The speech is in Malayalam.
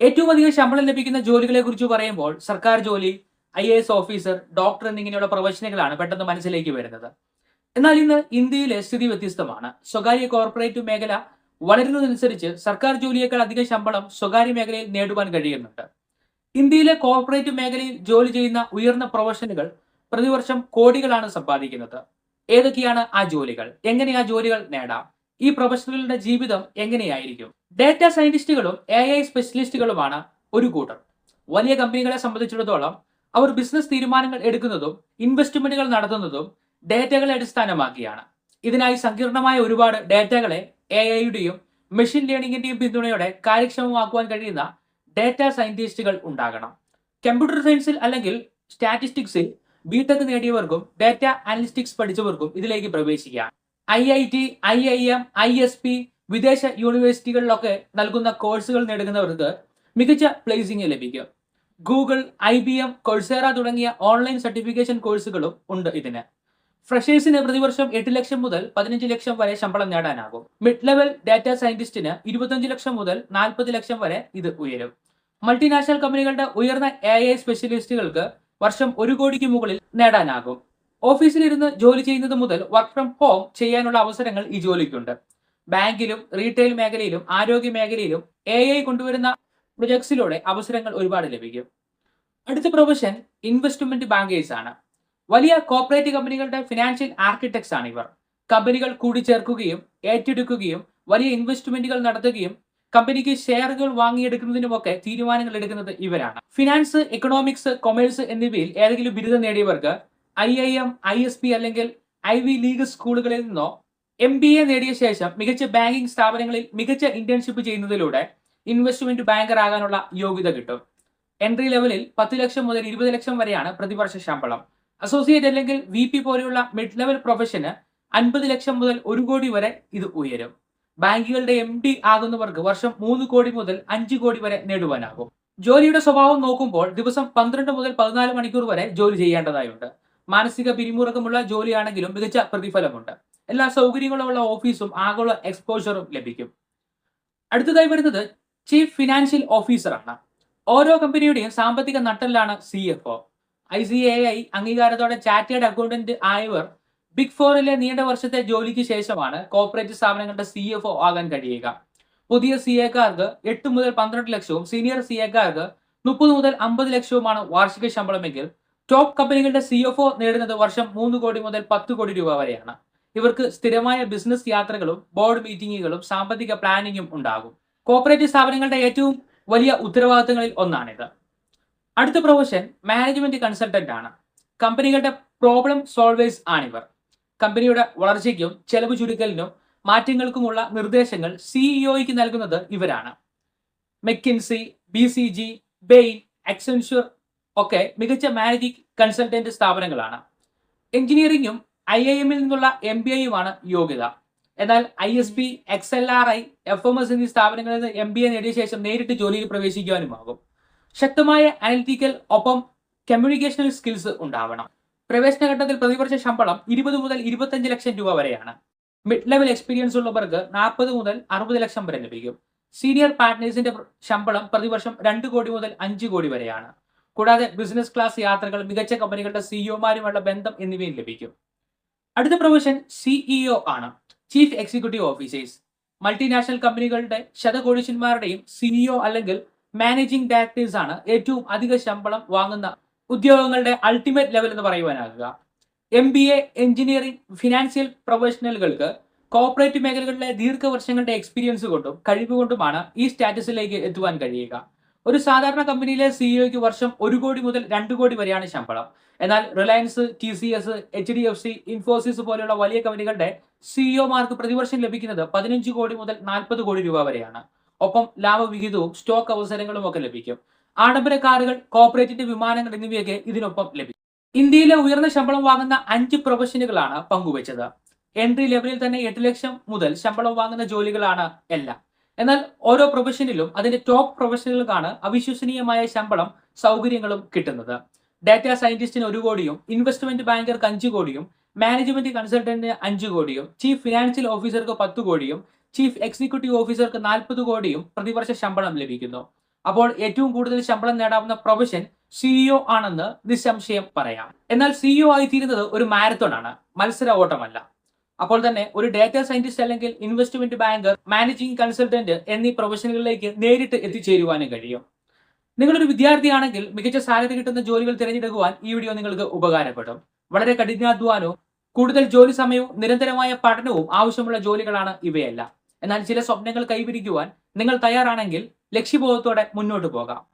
ഏറ്റവും അധികം ശമ്പളം ലഭിക്കുന്ന ജോലികളെ കുറിച്ച് പറയുമ്പോൾ സർക്കാർ ജോലി, IAS ഓഫീസർ, ഡോക്ടർ എന്നിങ്ങനെയുള്ള പ്രൊഫഷനുകളാണ് പെട്ടെന്ന് മനസ്സിലേക്ക് വരുന്നത്. എന്നാൽ ഇന്ന് ഇന്ത്യയിലെ സ്ഥിതി വ്യത്യസ്തമാണ്. സ്വകാര്യ കോർപ്പറേറ്റ് മേഖല വളരുന്നതനുസരിച്ച് സർക്കാർ ജോലിയേക്കാൾ അധികം ശമ്പളം സ്വകാര്യ മേഖലയിൽ നേടുവാൻ കഴിയുന്നുണ്ട്. ഇന്ത്യയിലെ കോർപ്പറേറ്റ് മേഖലയിൽ ജോലി ചെയ്യുന്ന ഉയർന്ന പ്രൊഫഷനുകൾ പ്രതിവർഷം കോടികളാണ് സമ്പാദിക്കുന്നത്. ഏതൊക്കെയാണ് ആ ജോലികൾ? എങ്ങനെ ആ ജോലികൾ നേടാം? ഈ പ്രൊഫഷണലുകളുടെ ജീവിതം എങ്ങനെയായിരിക്കും? ഡാറ്റ സയന്റിസ്റ്റുകളും AI സ്പെഷ്യലിസ്റ്റുകളുമാണ് ഒരു കൂട്ടർ. വലിയ കമ്പനികളെ സംബന്ധിച്ചിടത്തോളം അവർ ബിസിനസ് തീരുമാനങ്ങൾ എടുക്കുന്നതും ഇൻവെസ്റ്റ്മെന്റുകൾ നടത്തുന്നതും ഡാറ്റകളെ അടിസ്ഥാനമാക്കിയാണ്. ഇതിനായി സങ്കീർണമായ ഒരുപാട് ഡാറ്റകളെ AI യുടെയും മെഷീൻ ലേണിംഗിന്റെയും പിന്തുണയോടെ കാര്യക്ഷമമാക്കുവാൻ കഴിയുന്ന ഡാറ്റ സയന്റിസ്റ്റുകൾ ഉണ്ടാകണം. കമ്പ്യൂട്ടർ സയൻസിൽ അല്ലെങ്കിൽ സ്റ്റാറ്റിസ്റ്റിക്സിൽ BTech നേടിയവർക്കും ഡാറ്റ അനലിറ്റിക്സ് പഠിച്ചവർക്കും ഇതിലേക്ക് പ്രവേശിക്കാം. IIT, IIM, ISP, വിദേശ യൂണിവേഴ്സിറ്റികളിലൊക്കെ നൽകുന്ന കോഴ്സുകൾ നേടുന്നവർക്ക് മികച്ച പ്ലേസിംഗ് ലഭിക്കും. ഗൂഗിൾ, IBM, കൊഴ്സേറ തുടങ്ങിയ ഓൺലൈൻ സർട്ടിഫിക്കേഷൻ കോഴ്സുകളും ഉണ്ട് ഇതിന്. ഫ്രഷേഴ്സിന് പ്രതിവർഷം 8 ലക്ഷം മുതൽ 15 ലക്ഷം വരെ ശമ്പളം നേടാനാകും. മിഡ് ലെവൽ ഡാറ്റ സയന്റിസ്റ്റിന് 25 ലക്ഷം മുതൽ 40 ലക്ഷം വരെ ഇത് ഉയരും. മൾട്ടിനാഷണൽ കമ്പനികളുടെ ഉയർന്ന AI സ്പെഷ്യലിസ്റ്റുകൾക്ക് വർഷം 1 കോടിക്ക് മുകളിൽ നേടാനാകും. ഓഫീസിലിരുന്ന് ജോലി ചെയ്യുന്നത് മുതൽ വർക്ക് ഫ്രം ഹോം ചെയ്യാനുള്ള അവസരങ്ങൾ ഈ ജോലിക്കുണ്ട്. ബാങ്കിലും റീറ്റെയിൽ മേഖലയിലും ആരോഗ്യ മേഖലയിലും AI കൊണ്ടുവരുന്ന പ്രൊജക്ട്സിലൂടെ അവസരങ്ങൾ ഒരുപാട് ലഭിക്കും. അടുത്ത പ്രൊഫഷൻ ഇൻവെസ്റ്റ്മെന്റ് ബാങ്കേഴ്സ് ആണ്. വലിയ കോർപ്പറേറ്റ് കമ്പനികളുടെ ഫിനാൻഷ്യൽ ആർക്കിടെക്ട്സ് ആണ് ഇവർ. കമ്പനികൾ കൂടിച്ചേർക്കുകയും ഏറ്റെടുക്കുകയും വലിയ ഇൻവെസ്റ്റ്മെന്റുകൾ നടത്തുകയും കമ്പനിക്ക് ഷെയറുകൾ വാങ്ങിയെടുക്കുന്നതിനുമൊക്കെ തീരുമാനങ്ങൾ എടുക്കുന്നത് ഇവരാണ്. ഫിനാൻസ്, എക്കണോമിക്സ്, കൊമേഴ്സ് എന്നിവയിൽ ഏതെങ്കിലും ബിരുദം നേടിയവർക്ക് IIM, ISP അല്ലെങ്കിൽ Ivy ലീഗ് സ്കൂളുകളിൽ നിന്നോ MBA നേടിയ ശേഷം മികച്ച ബാങ്കിംഗ് സ്ഥാപനങ്ങളിൽ മികച്ച ഇന്റേൺഷിപ്പ് ചെയ്യുന്നതിലൂടെ ഇൻവെസ്റ്റ്മെന്റ് ബാങ്കർ ആകാനുള്ള യോഗ്യത കിട്ടും. എൻട്രി ലെവലിൽ 10 ലക്ഷം മുതൽ 20 ലക്ഷം വരെയാണ് പ്രതിവർഷ ശമ്പളം. അസോസിയേറ്റ് അല്ലെങ്കിൽ VP പോലെയുള്ള മിഡ് ലെവൽ പ്രൊഫഷന് 50 ലക്ഷം മുതൽ 1 കോടി വരെ ഇത് ഉയരും. ബാങ്കുകളുടെ MD ആകുന്നവർക്ക് വർഷം 3 കോടി മുതൽ 5 കോടി വരെ നേടുവാനാകും. ജോലിയുടെ സ്വഭാവം നോക്കുമ്പോൾ ദിവസം 12 മുതൽ 14 മണിക്കൂർ വരെ ജോലി ചെയ്യേണ്ടതായുണ്ട്. മാനസിക പിരിമുറുക്കമുള്ള ജോലിയാണെങ്കിലും മികച്ച പ്രതിഫലമുണ്ട്. എല്ലാ സൗകര്യങ്ങളുമുള്ള ഓഫീസും ആഗോള എക്സ്പോഷറും ലഭിക്കും. അടുത്തതായി വരുന്നത് ചീഫ് ഫിനാൻഷ്യൽ ഓഫീസർ ആണ്. ഓരോ കമ്പനിയുടെയും സാമ്പത്തിക നട്ടെല്ലാണ് CFO. ICAI അംഗീകാരത്തോടെ ചാർട്ടേഡ് അക്കൗണ്ടന്റ് ആയവർ ബിഗ് ഫോറിലെ നീണ്ട വർഷത്തെ ജോലിക്ക് ശേഷമാണ് കോർപ്പറേറ്റ് സ്ഥാപനങ്ങളുടെ CFO ആകാൻ കഴിയുക. പുതിയ CA-ക്കാർക്ക് 8 മുതൽ 12 ലക്ഷവും സീനിയർ CA-ക്കാർക്ക് 30 മുതൽ 50 ലക്ഷവുമാണ് വാർഷിക ശമ്പളമെങ്കിൽ ടോപ്പ് കമ്പനികളുടെ CFO നേടുന്നത് വർഷം 3 കോടി മുതൽ 10 കോടി രൂപ വരെയാണ്. ഇവർക്ക് സ്ഥിരമായ ബിസിനസ് യാത്രകളും ബോർഡ് മീറ്റിംഗുകളും സാമ്പത്തിക പ്ലാനിങ്ങും ഉണ്ടാകും. കോർപ്പറേറ്റ് സ്ഥാപനങ്ങളുടെ ഏറ്റവും വലിയ ഉത്തരവാദിത്തങ്ങളിൽ ഒന്നാണിത്. അടുത്ത പ്രൊഫഷൻ മാനേജ്മെന്റ് കൺസൾട്ടന്റ് ആണ്. കമ്പനികളുടെ പ്രോബ്ലം സോൾവേഴ്സ് ആണിവർ. കമ്പനിയുടെ വളർച്ചയ്ക്കും ചെലവ് ചുരുക്കലിനും മാറ്റങ്ങൾക്കുമുള്ള നിർദ്ദേശങ്ങൾ CEO-ക്ക് നൽകുന്നത് ഇവരാണ്. മെക്കിൻസി, BCG, ബെയിൻ, അക്സെൻഷ്വർ ഒക്കെ മികച്ച മാനേജിംഗ് കൺസൾട്ടന്റ് സ്ഥാപനങ്ങളാണ്. എഞ്ചിനീയറിംഗും IIM-ൽ നിന്നുള്ള MBA-യുമാണ് യോഗ്യത. എന്നാൽ ISP, XLRI, FMS എന്നീ സ്ഥാപനങ്ങളിൽ നിന്ന് MBA നേടിയ ശേഷം നേരിട്ട് ജോലിയിൽ പ്രവേശിക്കുവാനുമാകും. ശക്തമായ അനലിറ്റിക്കൽ ഒപ്പം കമ്മ്യൂണിക്കേഷണൽ സ്കിൽസ് ഉണ്ടാവണം. പ്രവേശന ഘട്ടത്തിൽ പ്രതിവർഷ ശമ്പളം 20 മുതൽ 25 ലക്ഷം രൂപ വരെയാണ്. മിഡ് ലെവൽ എക്സ്പീരിയൻസ് ഉള്ളവർക്ക് 40 മുതൽ 60 ലക്ഷം വരെ ലഭിക്കും. സീനിയർ പാർട്ട്നേഴ്സിന്റെ ശമ്പളം പ്രതിവർഷം 2 കോടി മുതൽ 5 കോടി വരെയാണ്. കൂടാതെ ബിസിനസ് ക്ലാസ് യാത്രകൾ, മികച്ച കമ്പനികളുടെ CEO-മാരുമായുള്ള ബന്ധം എന്നിവയും ലഭിക്കും. അടുത്ത പ്രൊഫഷൻ CEO ആണ്. Chief executive officers. മൾട്ടിനാഷണൽ കമ്പനികളുടെ ശതകോടീശ്വരന്മാരുടെയും CEO അല്ലെങ്കിൽ മാനേജിംഗ് ഡയറക്ടേഴ്സ് ആണ് ഏറ്റവും അധിക ശമ്പളം വാങ്ങുന്ന ഉദ്യോഗങ്ങളുടെ അൾട്ടിമേറ്റ് ലെവൽ എന്ന് പറയുവാനാകുക. MBA, എഞ്ചിനീയറിംഗ്, ഫിനാൻഷ്യൽ പ്രൊഫഷണലുകൾക്ക് കോർപ്പറേറ്റ് മേഖലകളിലെ ദീർഘവർഷങ്ങളുടെ എക്സ്പീരിയൻസ് കൊണ്ടും കഴിവുകൊണ്ടുമാണ് ഈ സ്റ്റാറ്റസിലേക്ക് എത്തുവാൻ കഴിയുക. ഒരു സാധാരണ കമ്പനിയിലെ CEO-ക്ക് വർഷം 1 കോടി മുതൽ 2 കോടി വരെയാണ് ശമ്പളം. എന്നാൽ റിലയൻസ്, TCS, HDFC, ഇൻഫോസിസ് പോലെയുള്ള വലിയ കമ്പനികളുടെ CEO-മാർക്ക് പ്രതിവർഷം ലഭിക്കുന്നത് 15 കോടി മുതൽ 40 കോടി രൂപ വരെയാണ്. ഒപ്പം ലാഭവിഹിതവും സ്റ്റോക്ക് അവസരങ്ങളും ഒക്കെ ലഭിക്കും. ആഡംബര കാറുകൾ, കോർപ്പറേറ്റിന്റെ വിമാനങ്ങൾ എന്നിവയൊക്കെ ഇതിനൊപ്പം ലഭിക്കും. ഇന്ത്യയിലെ ഉയർന്ന ശമ്പളം വാങ്ങുന്ന 5 പ്രൊഫഷനുകളാണ് പങ്കുവച്ചത്. എൻട്രി ലെവലിൽ തന്നെ 8 ലക്ഷം മുതൽ ശമ്പളം വാങ്ങുന്ന ജോലികളാണ് എല്ലാം. എന്നാൽ ഓരോ പ്രൊഫഷനിലും അതിന്റെ ടോപ്പ് പ്രൊഫഷനുകൾക്കാണ് അവിശ്വസനീയമായ ശമ്പളം, സൗകര്യങ്ങളും കിട്ടുന്നത്. ഡാറ്റ സയന്റിസ്റ്റിന് 1 കോടിയും ഇൻവെസ്റ്റ്മെന്റ് ബാങ്കർക്ക് 5 കോടിയും മാനേജ്മെന്റ് കൺസൾട്ടന്റിന് 5 കോടിയും ചീഫ് ഫിനാൻഷ്യൽ ഓഫീസർക്ക് 10 കോടിയും ചീഫ് എക്സിക്യൂട്ടീവ് ഓഫീസർക്ക് 40 കോടിയും പ്രതിവർഷ ശമ്പളം ലഭിക്കുന്നു. അപ്പോൾ ഏറ്റവും കൂടുതൽ ശമ്പളം നേടാവുന്ന പ്രൊഫഷൻ സിഇഒ ആണെന്ന് നിസ്സംശയം പറയാം. എന്നാൽ സിഇഒ ആയിത്തീരുന്നത് ഒരു മാരത്തോൺ ആണ്, മത്സര ഓട്ടമല്ല. അപ്പോൾ തന്നെ ഒരു ഡാറ്റ സയന്റിസ്റ്റ് അല്ലെങ്കിൽ ഇൻവെസ്റ്റ്മെന്റ് ബാങ്കർ, മാനേജിംഗ് കൺസൾട്ടന്റ് എന്നീ പ്രൊഫഷനുകളിലേക്ക് നേരിട്ട് എത്തിച്ചേരുവാനും കഴിയും. നിങ്ങളൊരു വിദ്യാർത്ഥിയാണെങ്കിൽ മികച്ച സാലറി കിട്ടുന്ന ജോലികൾ തിരഞ്ഞെടുക്കുവാൻ ഈ വീഡിയോ നിങ്ങൾക്ക് ഉപകാരപ്പെടും. വളരെ കഠിനാധ്വാനവും കൂടുതൽ ജോലി സമയവും നിരന്തരമായ പഠനവും ആവശ്യമുള്ള ജോലികളാണ് ഇവയെല്ലാം. എന്നാൽ ചില സ്വപ്നങ്ങൾ കൈവരിക്കുവാൻ നിങ്ങൾ തയ്യാറാണെങ്കിൽ ലക്ഷ്യബോധത്തോടെ മുന്നോട്ട് പോകാം.